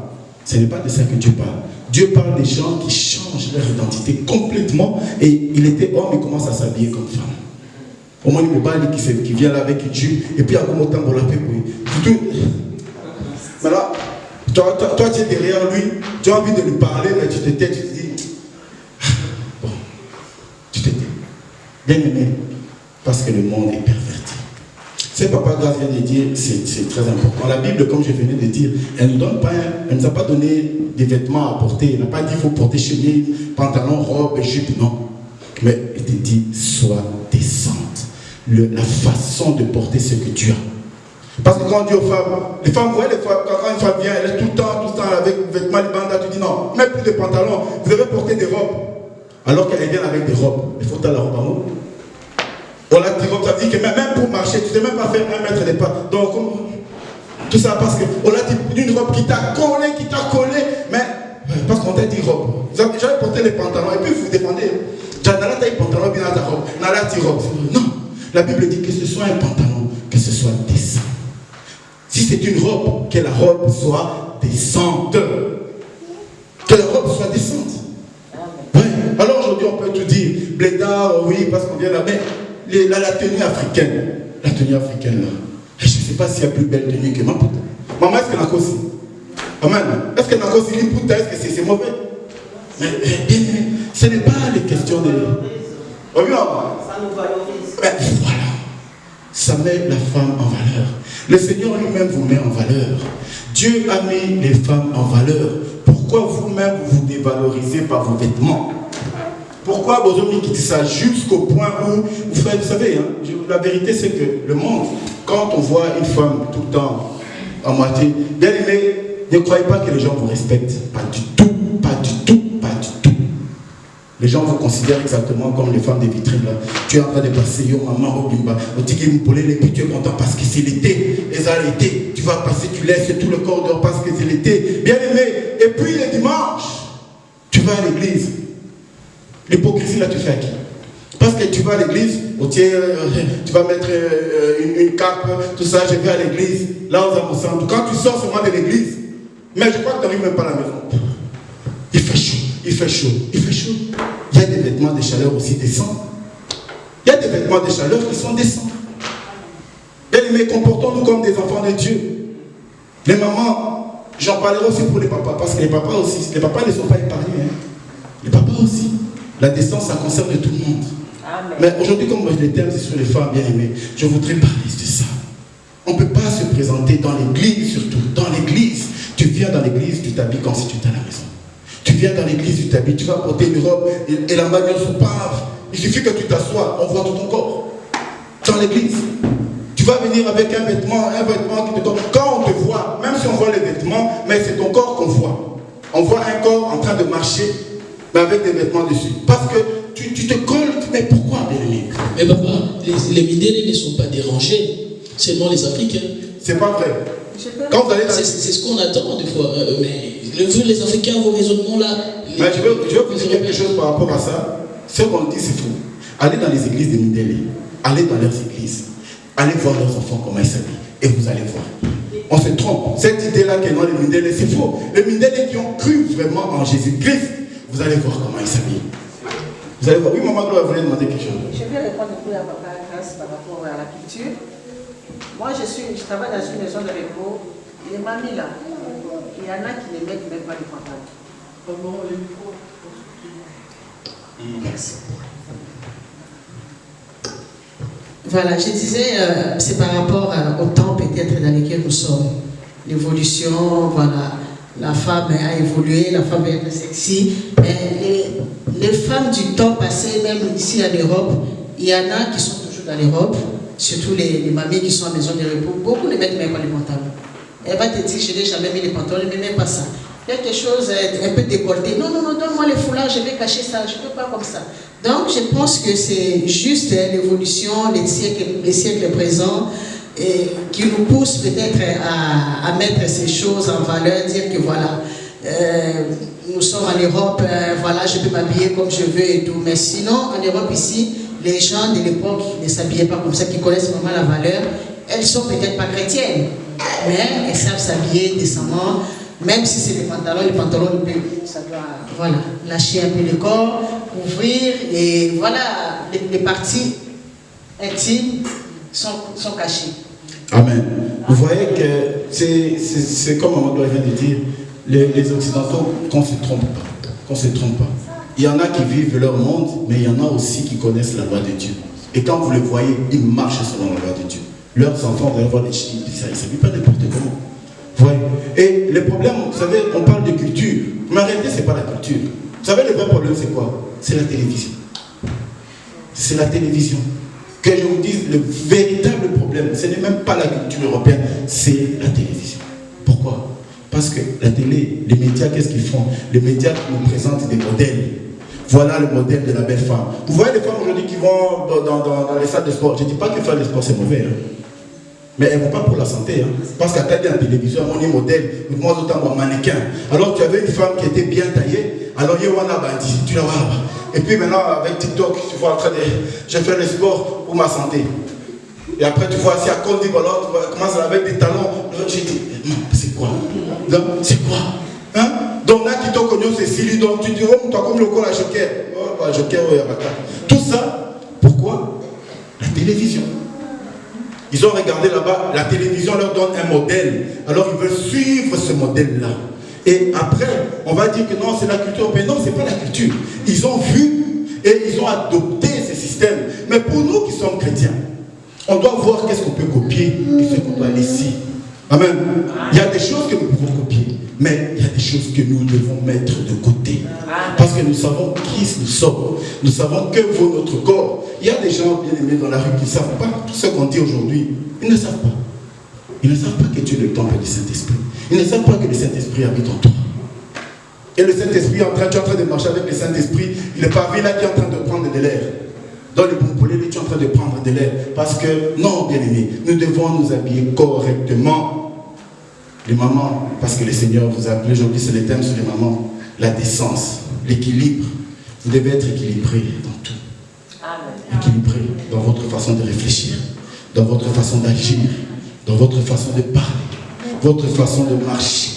Ce n'est pas de ça que Dieu parle. Dieu parle des gens qui changent leur identité complètement et il était homme, il commence à s'habiller comme femme. Au moins, il me parle qui vient là avec Dieu et puis à comment temps pour la paix. Mais là, toi, tu es derrière lui, tu as envie de lui parler, mais tu te tais, tu te dis, bon, tu te tais. Bien aimé, parce que le monde est perverti. C'est papa Gaz vient de dire, c'est très important. La Bible, comme je venais de dire, elle ne nous a pas donné des vêtements à porter. Elle n'a pas dit qu'il faut porter chemise, pantalon, robe, jupe, non. Mais elle te dit, sois décente. La façon de porter ce que tu as. Parce que quand on dit aux femmes, les femmes, vous voyez, quand une femme vient, elle est tout le temps avec vêtements libanda, tu dis non, même plus de pantalons, vous devez porter des robes. Alors qu'elle vient avec des robes. Il faut la robe en haut. On l'a dit, ça dit que même pour marcher, tu ne sais même pas faire 1 mètre de pas. Donc, tout ça parce qu'on l'a dit une robe qui t'a collé, mais parce qu'on t'a dit robe. J'avais porté les pantalons et puis vous défendez. J'avais taille pantalon bien dans ta robe. Non, la Bible dit que ce soit un pantalon, que ce soit décent. Si c'est une robe, que la robe soit décente. Que la robe soit décente. Ouais. Alors aujourd'hui, on peut tout dire, blédard, oui, parce qu'on vient là, mais la tenue africaine, là, je ne sais pas s'il y a plus belle tenue que ma puta. Maman, est-ce qu'elle a aussi? Amen. Est-ce qu'elle a aussi une puta? Est-ce que c'est mauvais? Mais ce n'est pas les questions de... Ça nous valorise. Voilà. Ça met la femme en valeur. Le Seigneur lui-même vous met en valeur. Dieu a mis les femmes en valeur. Pourquoi vous-même vous dévalorisez par vos vêtements? Pourquoi Bozomi qui dit ça jusqu'au point où, vous savez, hein, la vérité c'est que le monde, quand on voit une femme tout le temps en moitié, bien aimé, ne croyez pas que les gens vous respectent. Pas du tout, pas du tout, pas du tout. Les gens vous considèrent exactement comme les femmes des vitrines là. Tu es en train de passer, yo maman, Obimba, au tigui Moupolé, et puis tu es content parce que c'est l'été, et ça l'été, tu vas passer, tu laisses tout le corps dehors parce que c'est l'été. Bien aimé, et puis le dimanche, tu vas à l'église. L'hypocrisie là, tu fais à qui? Parce que tu vas à l'église, tu vas mettre une cape, tout ça, je vais à l'église, là aux amours. Quand tu sors seulement de l'église, mais je crois que tu n'arrives même pas à la maison. Il fait chaud, il fait chaud, il fait chaud. Il y a des vêtements de chaleur aussi décents. Il y a des vêtements de chaleur qui sont décents. Mais comportons-nous comme des enfants de Dieu. Les mamans, j'en parlerai aussi pour les papas, parce que les papas aussi, les papas ne sont pas épargnés. Hein. Les papas aussi. La décence, ça concerne tout le monde. Amen. Mais aujourd'hui, comme le thème c'est sur les femmes bien aimées, je voudrais parler de ça. On ne peut pas se présenter dans l'église, surtout dans l'église. Tu viens dans l'église, tu t'habilles comme si tu étais à la maison. Tu viens dans l'église, tu t'habilles, tu vas porter une robe et la manière sous pave. Il suffit que tu t'assoies, on voit tout ton corps. Dans l'église. Tu vas venir avec un vêtement qui te donne. Quand on te voit, même si on voit les vêtements, mais c'est ton corps qu'on voit. On voit un corps en train de marcher, mais avec des vêtements dessus. Parce que tu te colles, mais pourquoi, bien-aimé? Mais papa, les Mindélés ne sont pas dérangés, seulement les Africains. C'est pas vrai. Quand vous allez dans... C'est ce qu'on attend des fois. Mais les Africains, vos raisonnements là. Mais je veux vous dire quelque chose par rapport à ça. Ce qu'on dit, c'est faux. Allez dans les églises des Mindélés. Allez dans leurs églises. Allez voir leurs enfants comment ils s'habillent. Et vous allez voir. On se trompe. Cette idée-là qui est dans les Mindélés, c'est faux. Les Mindélés qui ont cru vraiment en Jésus-Christ, vous allez voir comment ils s'habillent. Vous allez voir. Oui, maman Gloire voulait demander quelque chose. Je vais répondre à papa grâce par rapport à la culture. Moi, je travaille dans une maison de repos. Les mamies là, il y en a qui ne mettent même pas les pantalons. Comment les micros? Merci. Voilà, je disais, c'est par rapport au temps peut-être dans lequel nous sommes. L'évolution, voilà, la femme a évolué, la femme est sexy. Mais les femmes du temps passé, même ici en Europe, il y en a qui sont toujours dans l'Europe, surtout les mamies qui sont à maison de repos. Beaucoup ne mettent même pas les pantalons. Elle va te dire, je n'ai jamais mis les pantalons, mais même pas ça. Quelque chose un peu décolleté. Non, donne-moi les foulards, je vais cacher ça, je ne peux pas comme ça. Donc, je pense que c'est juste l'évolution, les siècles présents, qui nous poussent peut-être à mettre ces choses en valeur, dire que voilà, nous sommes en Europe, voilà, je peux m'habiller comme je veux et tout. Mais sinon, en Europe ici, les gens de l'époque ne s'habillaient pas comme ça, qui connaissent vraiment la valeur. Elles sont peut-être pas chrétiennes, mais elles savent s'habiller décemment. Même si c'est les pantalons, ça doit voilà, lâcher un peu le corps, ouvrir, et voilà, les parties intimes sont cachées. Amen. Vous voyez que c'est comme Maman vient de dire, les Occidentaux, qu'on ne se trompe pas. Il y en a qui vivent leur monde, mais il y en a aussi qui connaissent la loi de Dieu. Et quand vous les voyez, ils marchent selon la loi de Dieu. Leurs enfants vont voir des chiens, ils ne s'habillent pas n'importe comment. Ouais. Et le problème, vous savez, on parle de culture, mais en réalité, ce n'est pas la culture. Vous savez, le vrai problème, c'est quoi? C'est la télévision. C'est la télévision. Que je vous dise, le véritable problème, ce n'est même pas la culture européenne, c'est la télévision. Pourquoi? Parce que la télé, les médias, qu'est-ce qu'ils font? Les médias nous présentent des modèles. Voilà le modèle de la belle femme. Vous voyez les femmes aujourd'hui qui vont dans les salles de sport. Je ne dis pas que faire du sport, c'est mauvais. Hein. Mais elles ne vont pas pour la santé. Hein. Parce qu'à la télévision, on est modèle, moi autant un mannequin. Alors tu avais une femme qui était bien taillée, alors il y a un bandit, tu la vois. Et puis maintenant, avec TikTok, tu vois en train de. Je fais le sport pour ma santé. Et après, tu vois, si à Condi, alors tu commences avec des talons. J'ai dit, non, c'est quoi? C'est quoi? Hein? Donc là, qui t'ont connu, c'est Sili, donc tu dis, oh, toi comme le corps à Joker. Oh, bah, Joker, oui, tout ça, pourquoi? La télévision. Ils ont regardé là-bas, la télévision leur donne un modèle. Alors ils veulent suivre ce modèle-là. Et après, on va dire que non, c'est la culture européenne. Non, ce n'est pas la culture. Ils ont vu et ils ont adopté ce système. Mais pour nous qui sommes chrétiens, on doit voir qu'est-ce qu'on peut copier et ce qu'on doit laisser. Amen. Il y a des choses que nous pouvons copier. Mais il y a des choses que nous devons mettre de côté. Parce que nous savons qui nous sommes. Nous savons que vaut notre corps. Il y a des gens bien aimés dans la rue qui ne savent pas tout ce qu'on dit aujourd'hui. Ils ne savent pas. Ils ne savent pas que tu es le temple du Saint-Esprit. Ils ne savent pas que le Saint-Esprit habite en toi. Et le Saint-Esprit, tu es en train de marcher avec le Saint-Esprit. Il n'est pas là qui est en train de prendre de l'air. Dans le bon poulet, tu es en train de prendre de l'air. Parce que, non, bien aimés, nous devons nous habiller correctement. Les mamans, parce que le Seigneur vous a appelé aujourd'hui, c'est le thème sur les mamans, la décence, l'équilibre. Vous devez être équilibré dans tout. Équilibré dans votre façon de réfléchir, dans votre façon d'agir, dans votre façon de parler, votre façon de marcher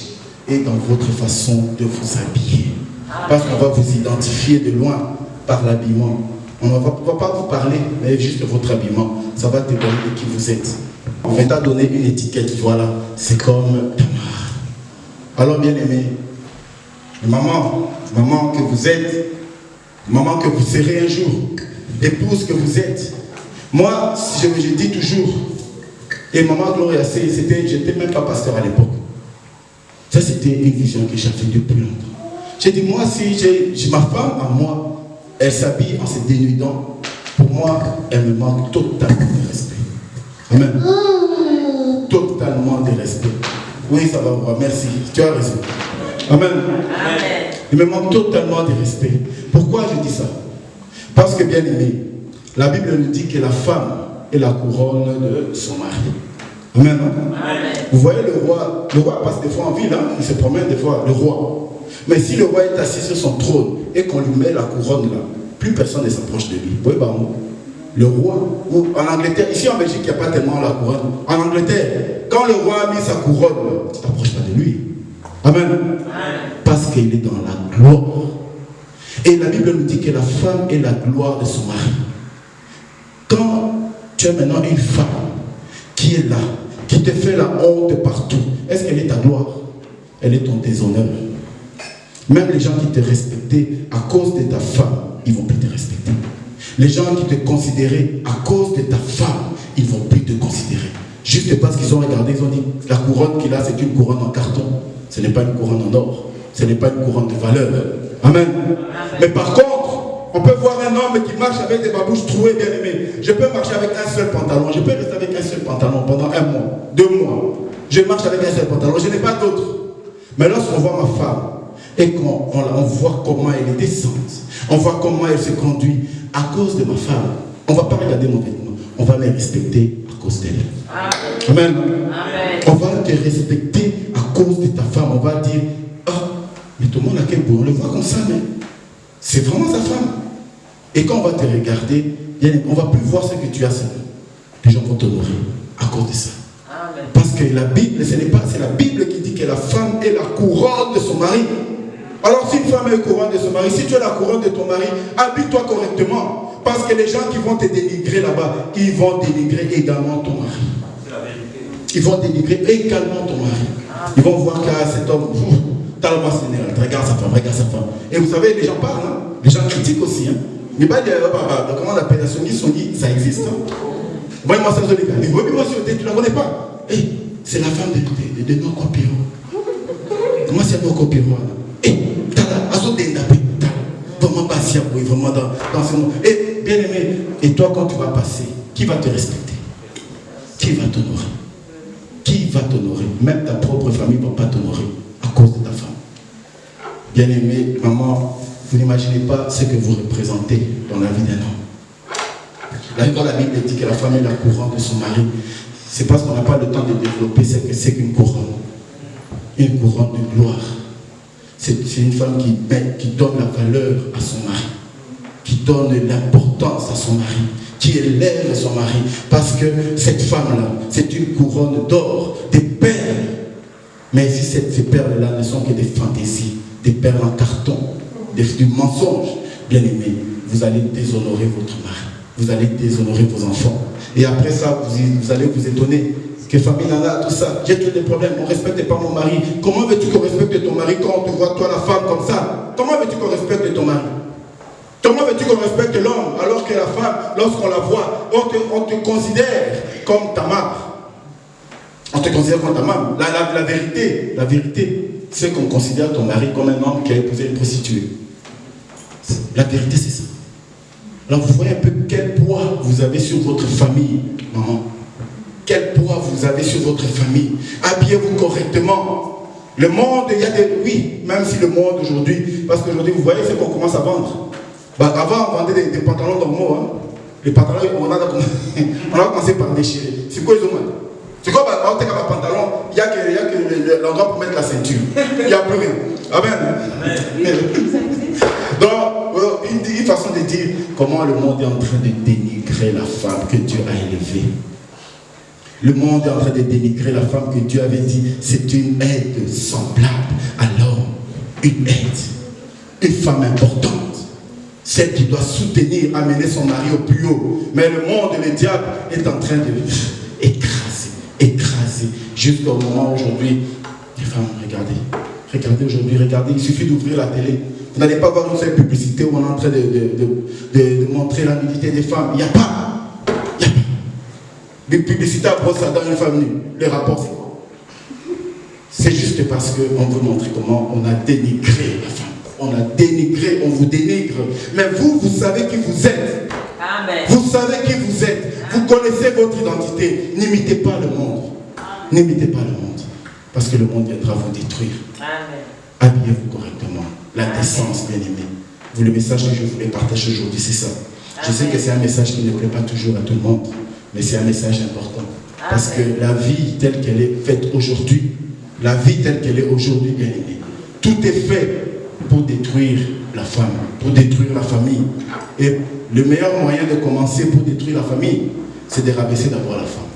et dans votre façon de vous habiller. Parce qu'on va vous identifier de loin par l'habillement. On ne va pas vous parler, mais juste votre habillement. Ça va témoigner de qui vous êtes. On va t'a donner une étiquette, voilà. C'est comme Tamar. Alors bien aimé, maman que vous êtes, maman que vous serez un jour, épouse que vous êtes. Moi, je dis toujours, et maman Gloria, j'étais même pas pasteur à l'époque. Ça, c'était une vision que j'avais depuis longtemps. J'ai dit, moi, si j'ai ma femme à moi, elle s'habille en se dénudant, pour moi, elle me manque totalement de respect. Amen. Totalement de respect. Oui, ça va voir, merci, tu as raison. Amen. Amen. Il me manque totalement de respect. Pourquoi je dis ça? Parce que, bien aimé, la Bible nous dit que la femme est la couronne de son mari. Amen. Amen. Vous voyez le roi passe des fois en ville, hein, il se promène des fois, le roi. Mais si le roi est assis sur son trône et qu'on lui met la couronne là, plus personne ne s'approche de lui. Vous voyez, le roi, en Angleterre, ici en Belgique, il n'y a pas tellement la couronne. En Angleterre, quand le roi a mis sa couronne, tu ne t'approches pas de lui. Amen. Amen. Parce qu'il est dans la gloire. Et la Bible nous dit que la femme est la gloire de son mari. Quand tu as maintenant une femme qui est là, qui te fait la honte partout, est-ce qu'elle est ta gloire? Elle est ton déshonneur. Même les gens qui te respectaient à cause de ta femme, ils ne vont plus te respecter. Les gens qui te considéraient à cause de ta femme, ils ne vont plus te considérer. Juste parce qu'ils ont regardé, ils ont dit, la couronne qu'il a, c'est une couronne en carton. Ce n'est pas une couronne en or. Ce n'est pas une couronne de valeur. Amen. Mais par contre, on peut voir un homme qui marche avec des babouches trouées, bien aimées. Je peux marcher avec un seul pantalon. Je peux rester avec un seul pantalon pendant 1 mois, 2 mois. Je marche avec un seul pantalon. Je n'ai pas d'autre. Mais lorsqu'on voit ma femme, et qu'on voit comment elle est décente, on voit comment elle se conduit à cause de ma femme, on ne va pas regarder mon vêtement, on va me respecter à cause d'elle. Amen. Amen. On va te respecter à cause de ta femme. On va dire, ah, mais tout le monde a quel beau, on le voit comme ça, mais c'est vraiment sa femme. Et quand on va te regarder, on ne va plus voir ce que tu as seulement. Les gens vont t'honorer à cause de ça. Amen. Parce que la Bible, c'est la Bible qui dit que la femme est la couronne de son mari. Alors si une femme est la couronne de son mari, si tu es la couronne de ton mari, habille-toi correctement. Parce que les gens qui vont te dénigrer là-bas, ils vont dénigrer également ton mari. C'est la vérité. Ils vont dénigrer également ton mari. Ils vont voir que cet homme, tellement sénéral, regarde sa femme, regarde sa femme. Et vous savez, les gens parlent, hein? Les gens critiquent aussi. Hein? Mais pas dire, comment on appelle ça, ça existe. Hein? Voyez-moi ça, les gars. Les oui, moi, tu ne la connais pas. Hey, c'est la femme de Nokopiro. Moi, c'est Nokopiro. Vraiment patient, oui, vraiment dans ce monde. Et bien aimé, et toi quand tu vas passer, qui va te respecter? Qui va t'honorer? Qui va t'honorer? Même ta propre famille ne va pas t'honorer à cause de ta femme. Bien aimé, maman, vous n'imaginez pas ce que vous représentez dans la vie d'un homme. Là, quand la Bible dit que la femme est la couronne de son mari, c'est parce qu'on n'a pas le temps de développer ce que c'est qu'une couronne. Une couronne de gloire. C'est une femme qui donne la valeur à son mari, qui donne l'importance à son mari, qui élève son mari. Parce que cette femme-là, c'est une couronne d'or, des perles. Mais si ces perles-là ne sont que des fantaisies, des perles en carton, du mensonge, bien aimé, vous allez déshonorer votre mari. Vous allez déshonorer vos enfants. Et après ça, vous allez vous étonner. Que famille nana, tout ça, j'ai tous des problèmes, on ne respecte pas mon mari. Comment veux-tu qu'on respecte ton mari quand on te voit, toi la femme, comme ça? Comment veux-tu qu'on respecte ton mari? Comment veux-tu qu'on respecte l'homme alors que la femme, lorsqu'on la voit, on te considère comme Tamar? On te considère comme Tamar. La vérité, c'est qu'on considère ton mari comme un homme qui a épousé une prostituée. La vérité, c'est ça. Alors vous voyez un peu quel poids vous avez sur votre famille, maman. Quel poids vous avez sur votre famille. Habillez-vous correctement. Le monde, il y a des... Oui, même si le monde aujourd'hui... Parce qu'aujourd'hui, vous voyez ce qu'on commence à vendre. Bah, avant, on vendait des pantalons normaux. Hein. Les pantalons, on a commencé par déchirer. C'est quoi, ils ont... C'est quoi, bah, on a un pantalon, il n'y a que l'endroit pour mettre la ceinture. Il n'y a plus rien. Amen. Donc, une façon de dire comment le monde est en train de dénigrer la femme que Dieu a élevée. Le monde est en train de dénigrer la femme que Dieu avait dit, c'est une aide semblable à l'homme. Une aide. Une femme importante. Celle qui doit soutenir, amener son mari au plus haut. Mais le monde, le diable, est en train de écraser. Jusqu'au moment aujourd'hui, les femmes, regardez aujourd'hui, regardez, il suffit d'ouvrir la télé. Vous n'allez pas voir une seule publicité où on est en train de montrer la nudité des femmes. Il n'y a pas. Des publicités à brosse à dents, une femme nue. Le rapport, c'est quoi? C'est juste parce qu'on veut montrer comment on a dénigré la femme. On a dénigré, on vous dénigre. Mais vous, vous savez qui vous êtes. Amen. Vous savez qui vous êtes. Vous connaissez votre identité. N'imitez pas le monde. N'imitez pas le monde. Parce que le monde viendra vous détruire. Amen. Habillez-vous correctement. La décence, bien aimé. Vous, le message que je voulais partager aujourd'hui, c'est ça. Je sais que c'est un message qui ne plaît pas toujours à tout le monde. Mais c'est un message important. Parce que la vie telle qu'elle est faite aujourd'hui, la vie telle qu'elle est aujourd'hui, bien aimé, tout est fait pour détruire la femme, pour détruire la famille. Et le meilleur moyen de commencer pour détruire la famille, c'est de rabaisser d'abord la femme.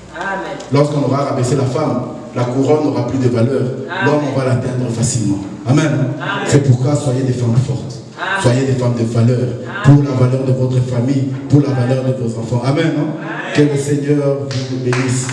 Lorsqu'on aura rabaissé la femme, la couronne n'aura plus de valeur. L'homme, on va l'atteindre facilement. Amen. C'est pourquoi soyez des femmes fortes. Soyez des femmes de valeur, pour la valeur de votre famille, pour la valeur de vos enfants. Amen. Que le Seigneur vous bénisse.